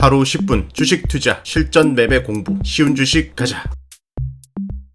하루 10분 주식 투자 실전 매매 공부 쉬운 주식 가자.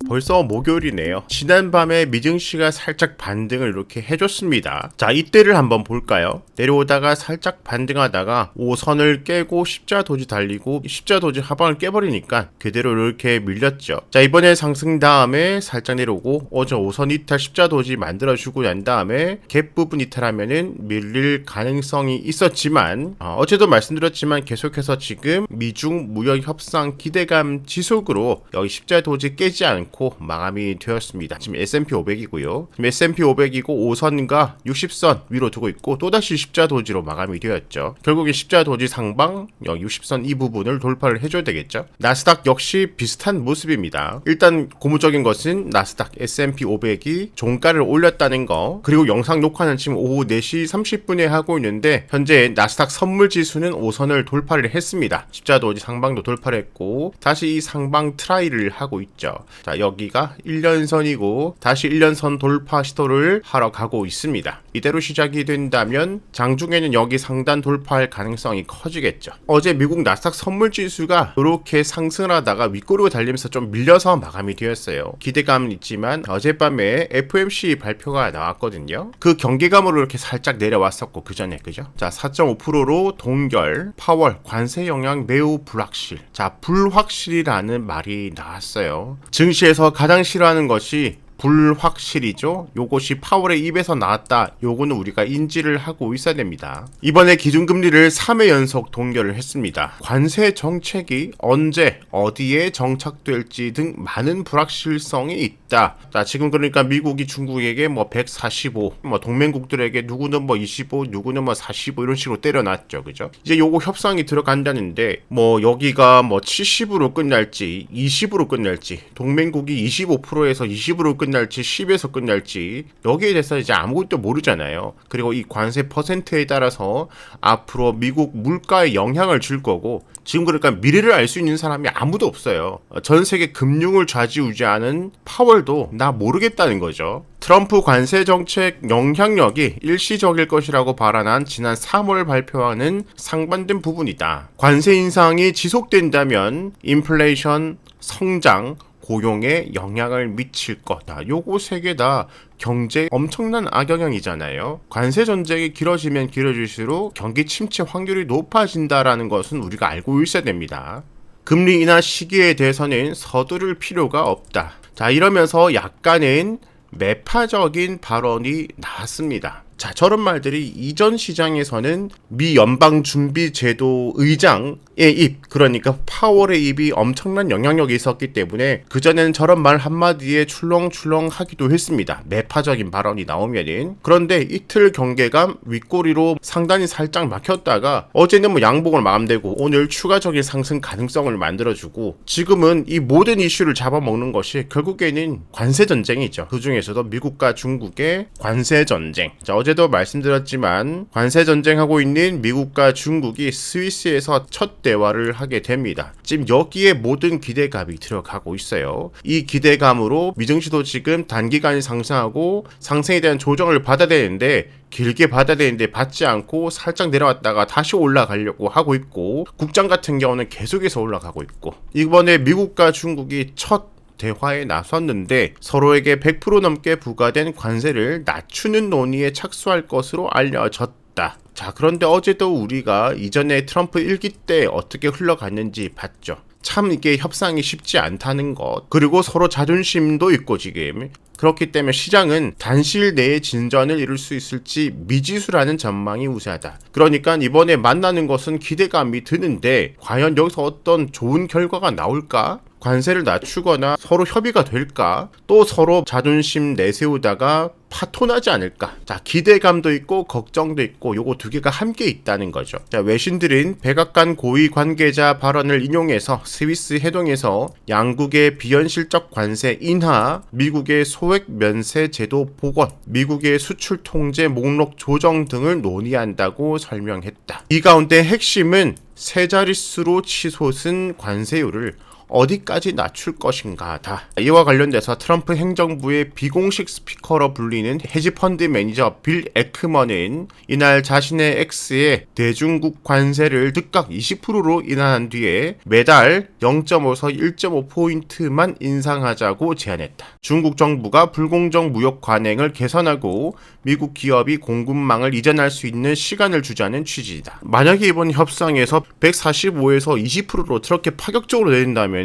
벌써 목요일이네요. 지난밤에 미증시가 살짝 반등을 이렇게 해줬습니다. 자, 이때를 한번 볼까요? 내려오다가 살짝 반등하다가 5선을 깨고 십자도지 달리고 십자도지 하방을 깨버리니까 그대로 이렇게 밀렸죠. 자, 이번에 상승 다음에 살짝 내려오고 어제 5선 이탈 십자도지 만들어주고 난 다음에 갭 부분 이탈하면은 밀릴 가능성이 있었지만 어제도 말씀드렸지만 계속해서 지금 미중 무역 협상 기대감 지속으로 여기 십자도지 깨지 않고 마감이 되었습니다. 지금 S&P 500이고요. 지금 S&P 500이고 5선과 60선 위로 두고 있고 또다시 십자도지로 마감이 되었죠. 결국에 십자도지 상방 여기 60선 이 부분을 돌파를 해줘야 되겠죠. 나스닥 역시 비슷한 모습입니다. 일단 고무적인 것은 나스닥 S&P 500이 종가를 올렸다는 거, 그리고 영상 녹화는 지금 오후 4시 30분에 하고 있는데 현재 나스닥 선물지수는 5선을 돌파를 했습니다. 십자도지 상방도 돌파를 했고 다시 이 상방 트라이를 하고 있죠. 자, 여기가 1년선이고 다시 1년선 돌파 시도를 하러 가고 있습니다. 이대로 시작이 된다면 장중에는 여기 상단 돌파할 가능성이 커지겠죠. 어제 미국 나스닥 선물지수가 이렇게 상승하다가 윗꼬리로 달리면서 좀 밀려서 마감이 되었어요. 기대감은 있지만 어젯밤에 FOMC 발표가 나왔거든요. 그 경계감으로 이렇게 살짝 내려왔었고 그 전에 그죠? 자, 4.5%로 동결, 파월, 관세 영향 매우 불확실. 자, 불확실이라는 말이 나왔어요. 증시에서 가장 싫어하는 것이 불확실이죠. 요것이 파월의 입에서 나왔다. 요거는 우리가 인지를 하고 있어야 됩니다. 이번에 기준금리를 3회 연속 동결을 했습니다. 관세 정책이 언제 어디에 정착될지 등 많은 불확실성이 있다. 자, 지금 그러니까 미국이 중국에게 145, 동맹국들에게 누구는 25, 누구는 45 이런 식으로 때려놨죠. 그죠? 이제 요거 협상이 들어간다는데 여기가 70으로 끝날지 20으로 끝날지 동맹국이 25%에서 20으로 끝날지 10에서 끝날지 여기에 대해서 이제 아무것도 모르잖아요. 그리고 이 관세 퍼센트에 따라서 앞으로 미국 물가에 영향을 줄 거고 지금 그러니까 미래를 알 수 있는 사람이 아무도 없어요. 전 세계 금융을 좌지우지하는 파월도 나 모르겠다는 거죠. 트럼프 관세 정책 영향력이 일시적일 것이라고 발언한 지난 3월 발표와는 상반된 부분이다. 관세 인상이 지속된다면 인플레이션, 성장, 고용에 영향을 미칠 거다. 요거 세 개 다 경제에 엄청난 악영향이잖아요. 관세 전쟁이 길어지면 길어질수록 경기 침체 확률이 높아진다라는 것은 우리가 알고 있어야 됩니다. 금리 인하 시기에 대해서는 서두를 필요가 없다. 자, 이러면서 약간은 매파적인 발언이 나왔습니다. 자, 저런 말들이 이전 시장에서는 미 연방준비제도 의장의 입, 그러니까 파월의 입이 엄청난 영향력이 있었기 때문에 그전에는 저런 말 한마디에 출렁출렁 하기도 했습니다. 매파적인 발언이 나오면은. 그런데 이틀 경계감 윗꼬리로 상단이 살짝 막혔다가 어제는 양봉을 마감되고 오늘 추가적인 상승 가능성을 만들어주고 지금은 이 모든 이슈를 잡아먹는 것이 결국에는 관세전쟁이죠. 그 중에서도 미국과 중국의 관세전쟁. 자, 어제도 말씀드렸지만 관세전쟁하고 있는 미국과 중국이 스위스에서 첫 대화를 하게 됩니다. 지금 여기에 모든 기대감이 들어가고 있어요. 이 기대감으로 미증시도 지금 단기간에 상승하고 상승에 대한 조정을 받아야 되는데 길게 받아야 되는데 받지 않고 살짝 내려왔다가 다시 올라가려고 하고 있고 국장 같은 경우는 계속해서 올라가고 있고 이번에 미국과 중국이 첫 대화에 나섰는데 서로에게 100% 넘게 부과된 관세를 낮추는 논의에 착수할 것으로 알려졌다. 자, 그런데 어제도 우리가 이전에 트럼프 1기 때 어떻게 흘러갔는지 봤죠. 참 이게 협상이 쉽지 않다는 것, 그리고 서로 자존심도 있고 지금 그렇기 때문에 시장은 단시일 내에 진전을 이룰 수 있을지 미지수라는 전망이 우세하다. 그러니까 이번에 만나는 것은 기대감이 드는데 과연 여기서 어떤 좋은 결과가 나올까? 관세를 낮추거나 서로 협의가 될까? 또 서로 자존심 내세우다가 파토나지 않을까? 자, 기대감도 있고 걱정도 있고 요거 두 개가 함께 있다는 거죠. 자, 외신들은 백악관 고위 관계자 발언을 인용해서 스위스 해동에서 양국의 비현실적 관세 인하, 미국의 소액 면세 제도 복원, 미국의 수출 통제 목록 조정 등을 논의한다고 설명했다. 이 가운데 핵심은 세 자릿수로 치솟은 관세율을 어디까지 낮출 것인가다. 이와 관련돼서 트럼프 행정부의 비공식 스피커로 불리는 헤지펀드 매니저 빌 에크먼은 이날 자신의 X에 대중국 관세를 즉각 20%로 인하한 뒤에 매달 0.5에서 1.5포인트만 인상하자고 제안했다. 중국 정부가 불공정 무역 관행을 개선하고 미국 기업이 공급망을 이전할 수 있는 시간을 주자는 취지이다. 만약에 이번 협상에서 145에서 20%로 저렇게 파격적으로 내린다면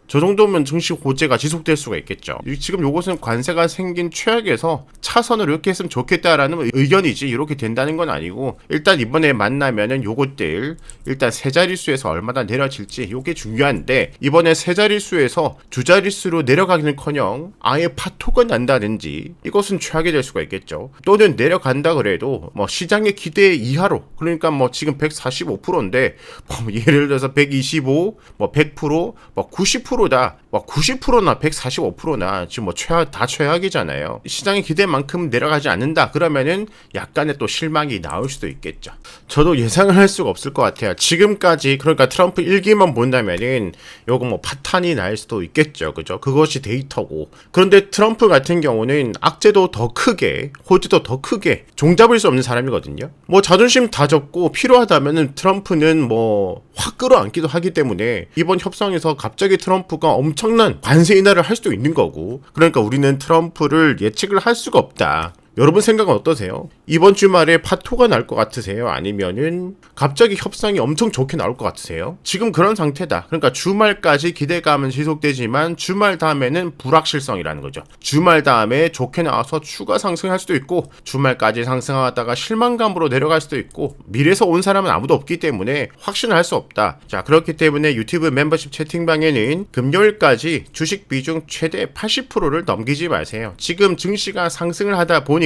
저 정도면 증시 호재가 지속될 수가 있겠죠. 지금 요것은 관세가 생긴 최악에서 차선으로 이렇게 했으면 좋겠다라는 의견이지 이렇게 된다는 건 아니고, 일단 이번에 만나면은 요것들 일단 세 자릿수에서 얼마나 내려질지 요게 중요한데, 이번에 세 자릿수에서 두 자릿수로 내려가기는커녕 아예 파토가 난다든지 이것은 최악이 될 수가 있겠죠. 또는 내려간다 그래도 뭐 시장의 기대 이하로, 그러니까 뭐 지금 145%인데 뭐 예를 들어서 125, 뭐 100%, 뭐 90%다, 뭐 90%나 145%나 지금 뭐 다 최악이잖아요. 시장의 기대만큼 내려가지 않는다 그러면은 약간의 또 실망이 나올 수도 있겠죠. 저도 예상을 할 수가 없을 것 같아요. 지금까지 그러니까 트럼프 1기만 본다면은 요거 뭐 파탄이 날 수도 있겠죠, 그죠? 그것이 데이터고. 그런데 트럼프 같은 경우는 악재도 더 크게, 호재도 더 크게 종잡을 수 없는 사람이거든요. 뭐 자존심 다 접고 필요하다면은 트럼프는 뭐 확 끌어안기도 하기 때문에 이번 협상에서 갑자기 트럼프가 엄청난 관세 인하를 할 수도 있는 거고, 그러니까 우리는 트럼프를 예측을 할 수가 없다. 여러분 생각은 어떠세요? 이번 주말에 파토가 날 것 같으세요? 아니면은 갑자기 협상이 엄청 좋게 나올 것 같으세요? 지금 그런 상태다. 그러니까 주말까지 기대감은 지속되지만 주말 다음에는 불확실성이라는 거죠. 주말 다음에 좋게 나와서 추가 상승할 수도 있고, 주말까지 상승하다가 실망감으로 내려갈 수도 있고, 미래에서 온 사람은 아무도 없기 때문에 확신을 할 수 없다. 자, 그렇기 때문에 유튜브 멤버십 채팅방에는 금요일까지 주식 비중 최대 80%를 넘기지 마세요. 지금 증시가 상승을 하다 보니까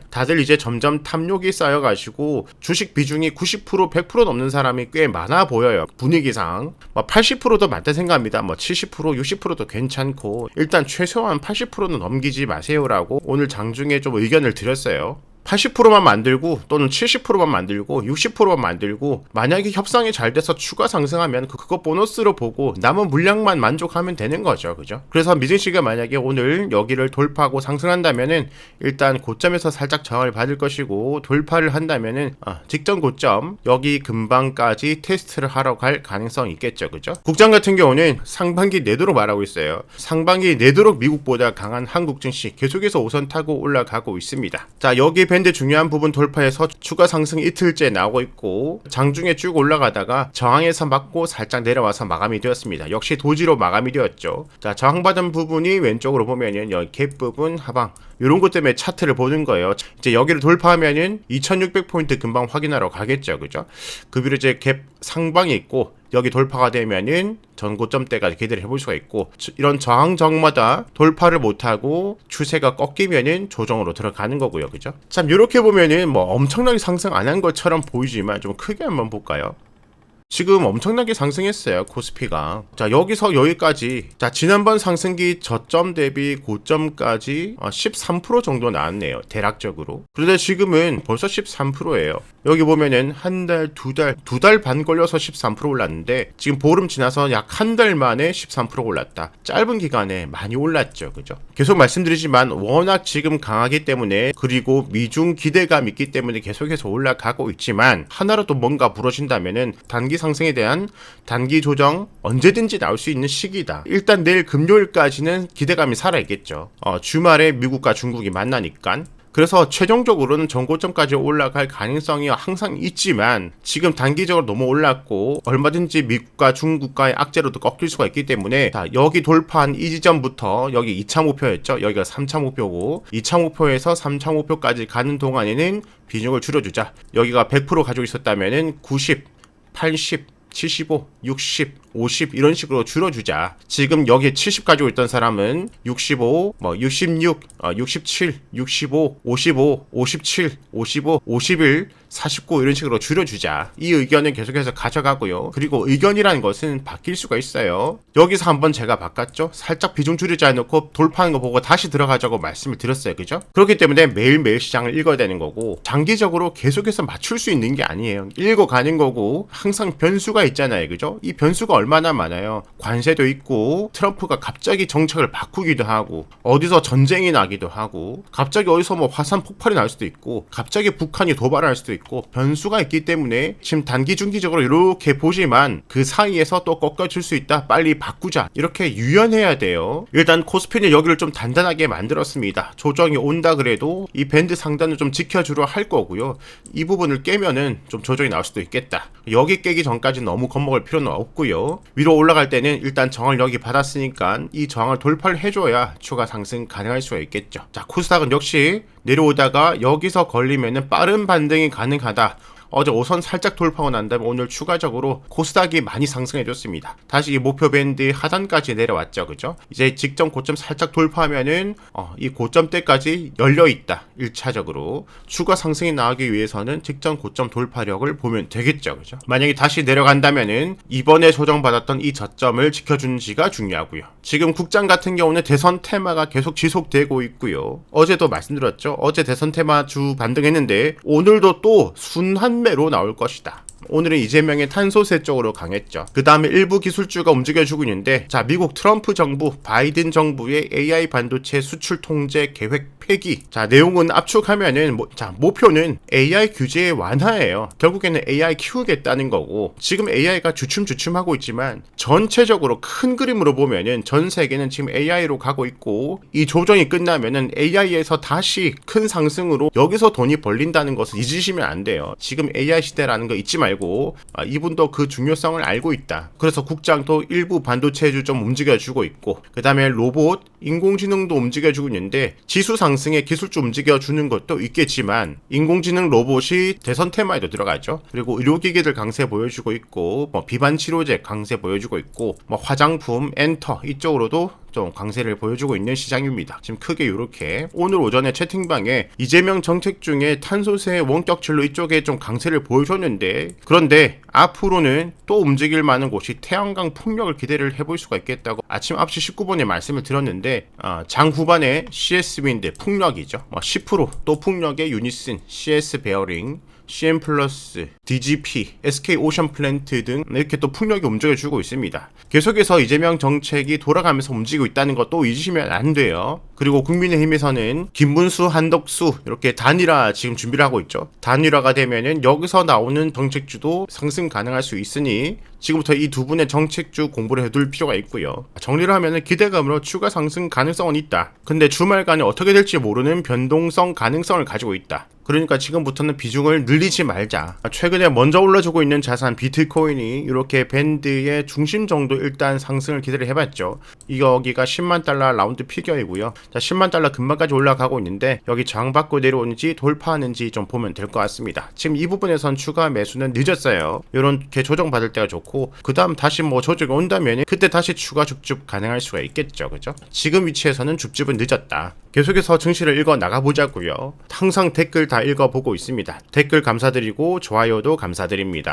다들 이제 점점 탐욕이 쌓여가지고 주식 비중이 90%, 100% 넘는 사람이 꽤 많아 보여요. 분위기상. 80%도 많다 생각합니다. 70%, 60%도 괜찮고, 일단 최소한 80%는 넘기지 마세요라고 오늘 장중에 좀 의견을 드렸어요. 80%만 만들고 또는 70%만 만들고 60%만 만들고, 만약에 협상이 잘 돼서 추가 상승하면 그거 보너스로 보고 남은 물량만 만족하면 되는 거죠, 그죠? 그래서 미증시가 만약에 오늘 여기를 돌파하고 상승한다면은 일단 고점에서 살짝 저항을 받을 것이고, 돌파를 한다면은 직전 고점 여기 근방까지 테스트를 하러 갈 가능성이 있겠죠, 그죠? 국장 같은 경우는 상반기 내도록 말하고 있어요. 상반기 내도록 미국보다 강한 한국 증시 계속해서 우선 타고 올라가고 있습니다. 자, 여기 밴드 중요한 부분 돌파해서 추가 상승 이틀째 나오고 있고, 장중에 쭉 올라가다가 저항에서 맞고 살짝 내려와서 마감이 되었습니다. 역시 도지로 마감이 되었죠. 자, 저항받은 부분이 왼쪽으로 보면은 여기 갭 부분, 하방 이런 것 때문에 차트를 보는 거예요. 이제 여기를 돌파하면은 2600포인트 금방 확인하러 가겠죠, 그죠? 그 위로 이제 갭 상방이 있고, 여기 돌파가 되면은 전고점대까지 기대를 해볼 수가 있고, 이런 저항정마다 돌파를 못하고 추세가 꺾이면은 조정으로 들어가는 거고요, 그죠? 참 이렇게 보면은 뭐 엄청나게 상승 안 한 것처럼 보이지만 좀 크게 한번 볼까요? 지금 엄청나게 상승했어요, 코스피가. 자, 여기서 여기까지, 자, 지난번 상승기 저점 대비 고점까지 13% 정도 나왔네요, 대략적으로. 그런데 지금은 벌써 13%예요. 여기 보면은 한 달, 두 달 반 걸려서 13% 올랐는데, 지금 보름 지나서 약 한 달 만에 13% 올랐다. 짧은 기간에 많이 올랐죠, 그죠? 계속 말씀드리지만 워낙 지금 강하기 때문에, 그리고 미중 기대감 있기 때문에 계속해서 올라가고 있지만, 하나라도 뭔가 부러진다면은 단기 상승에 대한 단기 조정 언제든지 나올 수 있는 시기다. 일단 내일 금요일까지는 기대감이 살아있겠죠. 주말에 미국과 중국이 만나니까. 그래서 최종적으로는 전고점까지 올라갈 가능성이 항상 있지만, 지금 단기적으로 너무 올랐고 얼마든지 미국과 중국과의 악재로도 꺾일 수가 있기 때문에, 자, 여기 돌파한 이 지점부터 여기 2차 목표였죠. 여기가 3차 목표고, 2차 목표에서 3차 목표까지 가는 동안에는 비중을 줄여주자. 여기가 100% 가지고 있었다면은 90, 80, 75, 60, 50 이런 식으로 줄여주자. 지금 여기에 70 가지고 있던 사람은 65, 66, 67, 65, 55, 57, 55, 51, 49 이런 식으로 줄여주자. 이 의견을 계속해서 가져가고요. 그리고 의견이라는 것은 바뀔 수가 있어요. 여기서 한번 제가 바꿨죠. 살짝 비중 줄이지 않고 돌파하는 거 보고 다시 들어가자고 말씀을 드렸어요. 그죠? 그렇기 때문에 매일매일 시장을 읽어야 되는 거고 장기적으로 계속해서 맞출 수 있는 게 아니에요. 읽어가는 거고 항상 변수가 있잖아요. 그죠? 이 변수가 얼마나 많아요. 관세도 있고 트럼프가 갑자기 정책을 바꾸기도 하고 어디서 전쟁이 나기도 하고 갑자기 어디서 뭐 화산 폭발이 날 수도 있고 갑자기 북한이 도발할 수도 있고 변수가 있기 때문에 지금 단기 중기적으로 이렇게 보지만 그 사이에서 또 꺾여질 수 있다. 빨리 바꾸자. 이렇게 유연해야 돼요. 일단 코스피는 여기를 좀 단단하게 만들었습니다. 조정이 온다 그래도 이 밴드 상단을 좀 지켜주려 할 거고요. 이 부분을 깨면은 좀 조정이 나올 수도 있겠다. 여기 깨기 전까지 너무 겁먹을 필요는 없고요. 위로 올라갈 때는 일단 저항을 여기 받았으니까 이 저항을 돌파를 해줘야 추가 상승 가능할 수가 있겠죠. 자, 코스닥은 역시 내려오다가 여기서 걸리면은 빠른 반등이 가능하다. 어제 5선 살짝 돌파하고 난 다음에 오늘 추가적으로 코스닥이 많이 상승해줬습니다. 다시 이 목표 밴드 하단까지 내려왔죠. 그죠? 이제 직전 고점 살짝 돌파하면은 이 고점대까지 열려있다. 1차적으로. 추가 상승이 나오기 위해서는 직전 고점 돌파력을 보면 되겠죠. 그죠? 만약에 다시 내려간다면은 이번에 조정받았던 이 저점을 지켜주는지가 중요하고요. 지금 국장 같은 경우는 대선 테마가 계속 지속되고 있고요. 어제도 말씀드렸죠. 어제 대선 테마 주 반등했는데 오늘도 또 순한 매로 나올 것이다. 오늘은 이재명의 탄소세 쪽으로 강했죠. 그 다음에 일부 기술주가 움직여주고 있는데 자, 미국 트럼프 정부, 바이든 정부의 AI 반도체 수출 통제 계획 폐기. 자, 내용은 압축하면은 목표는 AI 규제의 완화예요. 결국에는 AI 키우겠다는 거고 지금 AI가 주춤주춤하고 있지만 전체적으로 큰 그림으로 보면은 전 세계는 지금 AI로 가고 있고 이 조정이 끝나면은 AI에서 다시 큰 상승으로 여기서 돈이 벌린다는 것을 잊으시면 안 돼요. 지금 AI 시대라는 거 잊지 말고 이분도 그 중요성을 알고 있다. 그래서 국장도 일부 반도체주 좀 움직여주고 있고 그 다음에 로봇, 인공지능도 움직여주고 있는데 지수 상승에 기술주 움직여주는 것도 있겠지만 인공지능 로봇이 대선 테마에도 들어가죠. 그리고 의료기기들 강세 보여주고 있고 비만 치료제 강세 보여주고 있고 화장품, 엔터 이쪽으로도 좀 강세를 보여주고 있는 시장입니다. 지금 크게 이렇게 오늘 오전에 채팅방에 이재명 정책 중에 탄소세 원격질로 이쪽에 좀 강세를 보여줬는데 그런데 앞으로는 또 움직일 만한 곳이 태양광 풍력을 기대를 해볼 수가 있겠다고 아침 9시 19분에 말씀을 드렸는데 장 후반에 CS윈드 풍력이죠. 10%또 풍력의 유니슨, CS 베어링 CM 플러스, DGP, SK 오션 플랜트 등 이렇게 또 풍력이 움직여주고 있습니다. 계속해서 이재명 정책이 돌아가면서 움직이고 있다는 것도 잊으시면 안 돼요. 그리고 국민의힘에서는 김문수, 한덕수 이렇게 단일화 지금 준비를 하고 있죠. 단일화가 되면은 여기서 나오는 정책주도 상승 가능할 수 있으니 지금부터 이 두 분의 정책주 공부를 해둘 필요가 있고요. 정리를 하면은 기대감으로 추가 상승 가능성은 있다. 근데 주말간에 어떻게 될지 모르는 변동성 가능성을 가지고 있다. 그러니까 지금부터는 비중을 늘리지 말자. 최근에 먼저 올라주고 있는 자산 비트코인이 이렇게 밴드의 중심 정도 일단 상승을 기대를 해봤죠. 여기가 10만 달러 라운드 피겨이고요. 자, 10만 달러 근방까지 올라가고 있는데 여기 저항받고 내려오는지 돌파하는지 좀 보면 될 것 같습니다. 지금 이 부분에선 추가 매수는 늦었어요. 이렇게 조정받을 때가 좋고 그 다음 다시 조정이 온다면 그때 다시 추가 줍줍 가능할 수가 있겠죠. 그죠? 지금 위치에서는 줍줍은 늦었다. 계속해서 증시를 읽어 나가보자고요. 항상 댓글 다 읽어보고 있습니다. 댓글 감사드리고 좋아요도 감사드립니다.